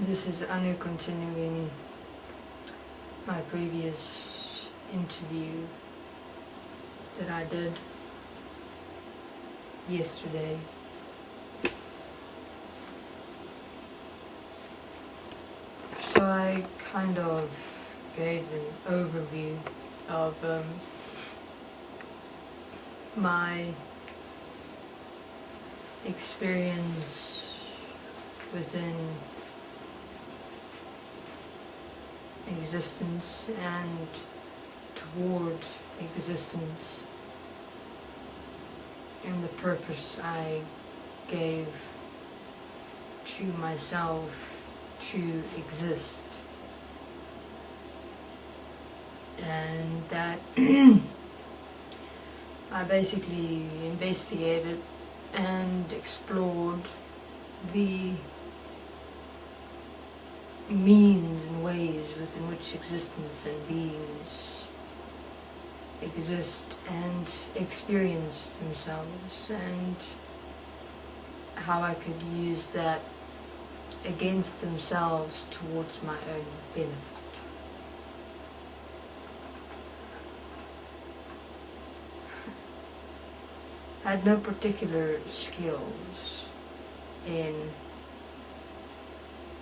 This is Anu continuing my previous interview that I did yesterday. So I kind of gave an overview of my experience within existence and toward existence, and the purpose I gave to myself to exist, and that I basically investigated and explored the means and ways within which existence and beings exist and experience themselves, and how I could use that against themselves towards my own benefit. I had no particular skills in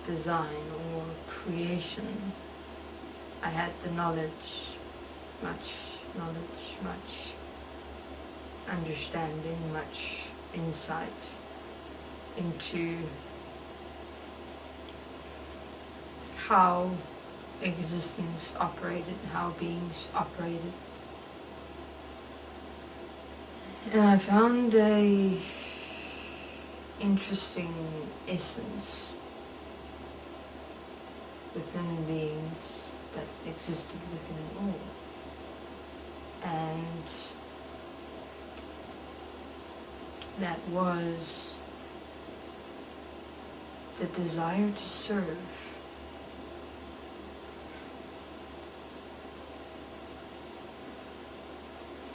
design or creation. I had the knowledge, much understanding, much insight into how existence operated, how beings operated. And I found a interesting essence within beings that existed within all. And that was the desire to serve.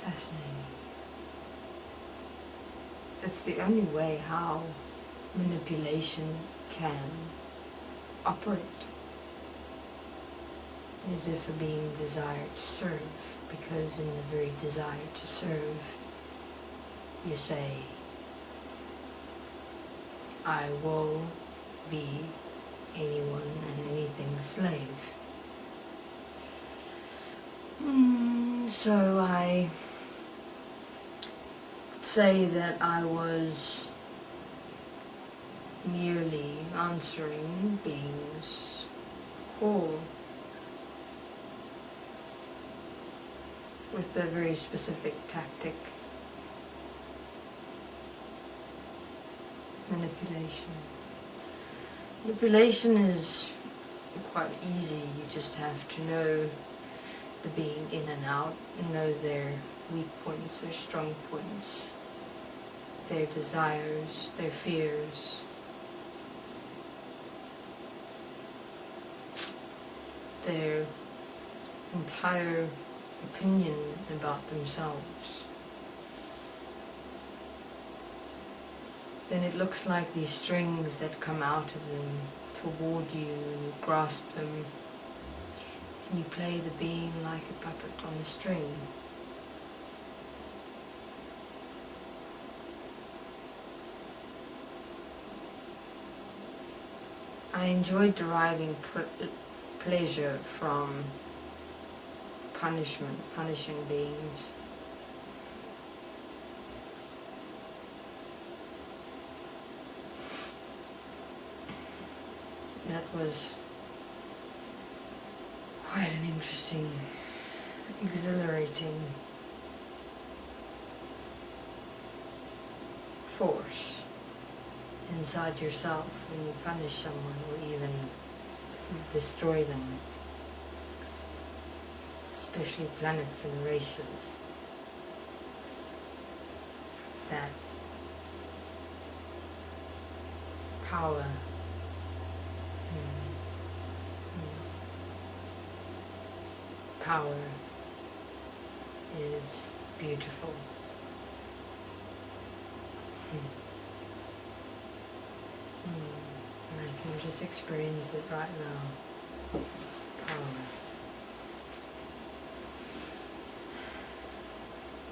Fascinating. That's the only way how manipulation can operate, is if a being desired to serve, because in the very desire to serve, you say, I will be anyone and anything's slave. So I would say that I was merely answering beings' call with a very specific tactic: manipulation. Manipulation is quite easy. You just have to know the being in and out, know their weak points, their strong points, their desires, their fears, their entire opinion about themselves. Then it looks like these strings that come out of them toward you, and you grasp them, and you play the being like a puppet on a string. I enjoyed deriving pleasure from punishing beings. That was quite an interesting, exhilarating force inside yourself when you punish someone or even destroy them, especially planets and races. That power power is beautiful. And I can just experience it right now. Power.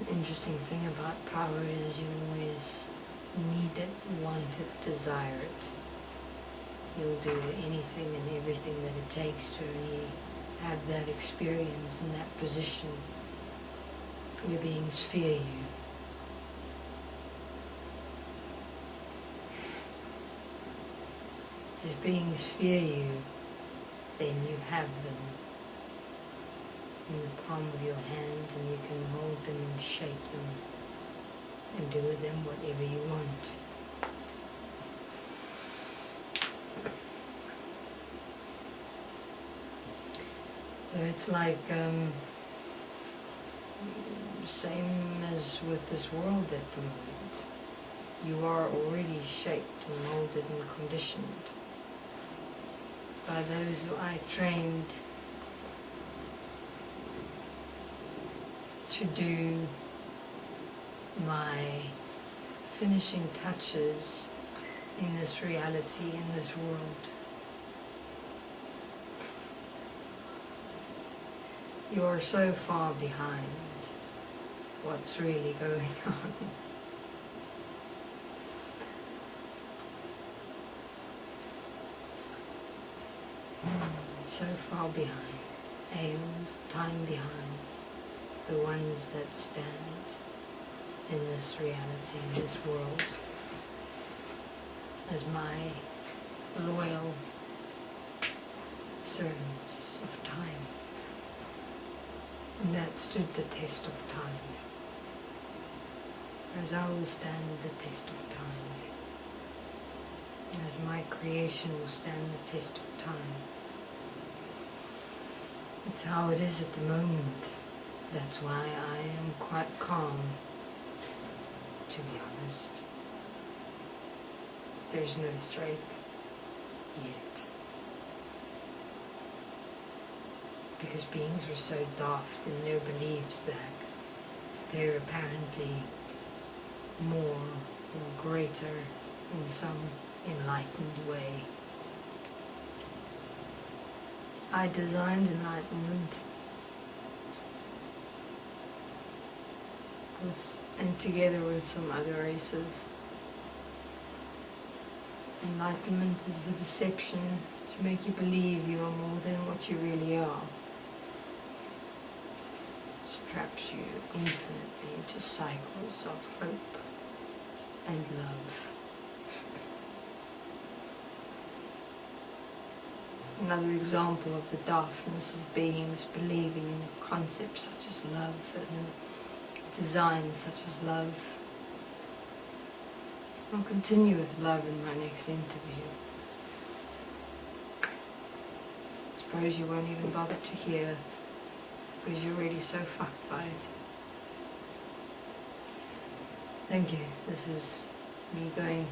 The interesting thing about power is you always need it, want it, desire it. You'll do anything and everything that it takes to really have that experience in that position. Your beings fear you. If beings fear you, then you have them in the palm of your hand, and you can mold them and shape them and do with them whatever you want. So it's like same as with this world at the moment. You are already shaped and molded and conditioned by those who I trained to do my finishing touches in this reality, in this world. You are so far behind what's really going on. So far behind, aeons of time behind, the ones that stand in this reality, in this world, as my loyal servants of time, and that stood the test of time, as I will stand the test of time, as my creation will stand the test of time. It's how it is at the moment. That's why I am quite calm, to be honest. There's no threat yet. Because beings are so daft in their beliefs that they're apparently more or greater in some enlightened way. I designed enlightenment and together with some other races. Enlightenment is the deception to make you believe you are more than what you really are. It traps you infinitely into cycles of hope and love. Another example of the daftness of beings believing in a concept such as love and a design such as love. I'll continue with love in my next interview. Suppose you won't even bother to hear because you're already so fucked by it. Thank you. This is me going